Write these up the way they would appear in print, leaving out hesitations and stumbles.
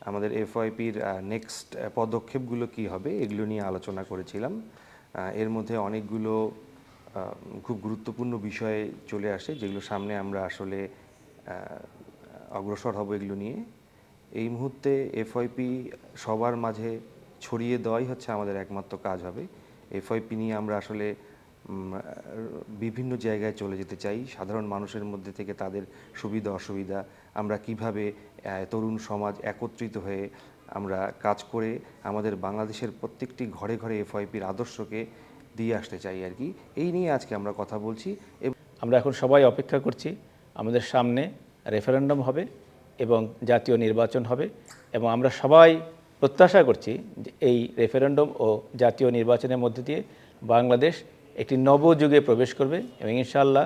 আমাদের এফওয়াইপির নেক্সট পদক্ষেপগুলো কি হবে এগুলো নিয়ে আলোচনা করেছিলাম। এর মধ্যে অনেকগুলো খুব গুরুত্বপূর্ণ বিষয় চলে আসে যেগুলো সামনে আমরা আসলে অগ্রসর হব এগুলো নিয়ে। এই মুহূর্তে এফওয়াইপি সবার মাঝে ছড়িয়ে দেওয়াই হচ্ছে আমাদের একমাত্র কাজ হবে। এফওয়াইপি নিয়ে আমরা আসলে বিভিন্ন জায়গায় চলে যেতে চাই, সাধারণ মানুষের মধ্যে থেকে তাদের সুবিধা অসুবিধা, আমরা কিভাবে তরুণ সমাজ একত্রিত হয়ে আমরা কাজ করে আমাদের বাংলাদেশের প্রত্যেকটি ঘরে ঘরে এফওয়াইপির আদর্শকে দিয়ে আসতে চাই আর কি। এই নিয়ে আজকে আমরা কথা বলছি। আমরা এখন সবাই অপেক্ষা করছি, আমাদের সামনে রেফারেন্ডাম হবে এবং জাতীয় নির্বাচন হবে, এবং আমরা সবাই প্রত্যাশা করছি যে এই রেফারেন্ডাম ও জাতীয় নির্বাচনের মধ্যে দিয়ে বাংলাদেশ একটি নবযুগে প্রবেশ করবে এবং ইনশাআল্লাহ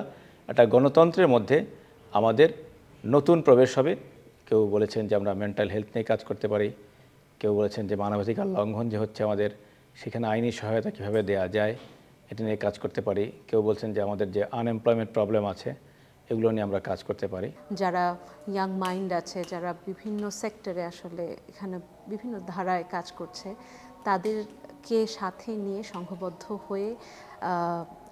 একটা গণতন্ত্রের মধ্যে আমাদের নতুন প্রবেশ হবে। কেউ বলেছেন যে আমরা মেন্টাল হেলথ নিয়ে কাজ করতে পারি, কেউ বলেছেন যে মানবাধিকার লঙ্ঘন যে হচ্ছে আমাদের, সেখানে আইনি সহায়তা কীভাবে দেওয়া যায় এটা নিয়ে কাজ করতে পারি, কেউ বলছেন যে আমাদের যে আনএমপ্লয়মেন্ট প্রবলেম আছে এগুলো নিয়ে আমরা কাজ করতে পারি। যারা ইয়াং মাইন্ড আছে, যারা বিভিন্ন সেক্টরে আসলে এখানে বিভিন্ন ধারায় কাজ করছে, তাদেরকে সাথে নিয়ে সংঘবদ্ধ হয়ে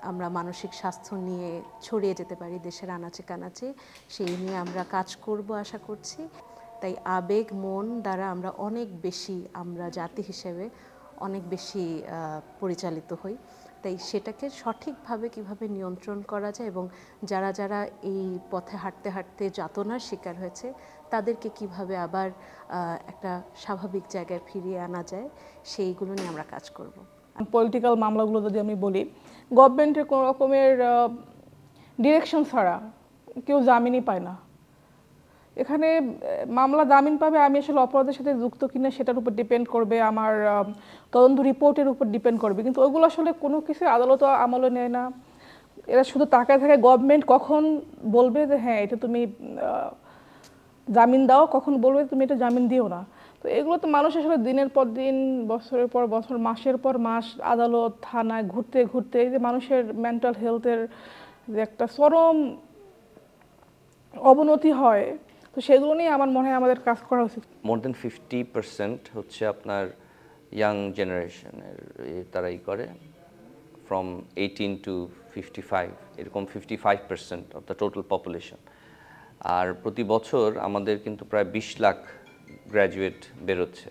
আমরা মানসিক স্বাস্থ্য নিয়ে ছড়িয়ে যেতে পারি দেশের আনাচে কানাচে, সেই নিয়ে আমরা কাজ করব আশা করছি। তাই আবেগ মন দ্বারা আমরা অনেক বেশি, আমরা জাতি হিসেবে অনেক বেশি পরিচালিত হই। তাই সেটাকে সঠিকভাবে কিভাবে নিয়ন্ত্রণ করা যায় এবং যারা যারা এই পথে হাঁটতে হাঁটতে যাতনার শিকার হয়েছে তাদেরকে কিভাবে আবার একটা স্বাভাবিক জায়গায় ফিরিয়ে আনা যায়, সেইগুলো নিয়ে আমরা কাজ করব। পলিটিক্যাল মামলাগুলো যদি আমি বলি, গভর্নমেন্টের কোনো রকমের ডিরেকশন ছাড়া কেউ জামিনই পায় না। এখানে মামলা জামিন পাবে আমি আসলে অপরাধের সাথে যুক্ত কিনা সেটার উপর ডিপেন্ড করবে, আমার তদন্ত রিপোর্টের উপর ডিপেন্ড করবে, কিন্তু ওইগুলো আসলে কোনো কিছু আদালত আমলে নেয় না। এরা শুধু তাকায় থাকে গভর্নমেন্ট কখন বলবে যে হ্যাঁ এটা তুমি জামিন দাও, কখন বলবে তুমি এটা জামিন দিও না। তো এগুলো তো মানুষ আসলে দিনের পর দিন, বছরের পর বছর, মাসের পর মাস আদালত থানায় ঘুরতে ঘুরতে এই যে মানুষের মেন্টাল হেলথের যে একটা চরম অবনতি হয়, তো সেগুলো নিয়ে আমার মনে হয় আমাদের কাজ করা উচিত। মোর দেন 50% হচ্ছে আপনার ইয়াং জেনারেশনের তারাই করে, ফ্রম 18 to 55, এরকম 55% অফ দ্য টোটাল পপুলেশন। আর প্রতি বছর আমাদের কিন্তু প্রায় 20 লাখ গ্র্যাজুয়েট বেরোচ্ছে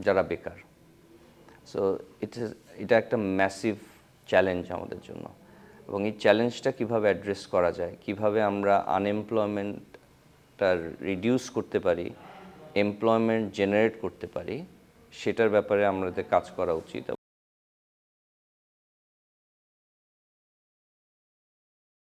যারা বেকার। সো এটা একটা ম্যাসিভ চ্যালেঞ্জ আমাদের জন্য, এবং এই চ্যালেঞ্জটা কীভাবে অ্যাড্রেস করা যায়, কিভাবে আমরা আনএমপ্লয়মেন্টটা রিডিউস করতে পারি, এমপ্লয়মেন্ট জেনারেট করতে পারি, সেটার ব্যাপারে আমাদের কাজ করা উচিত।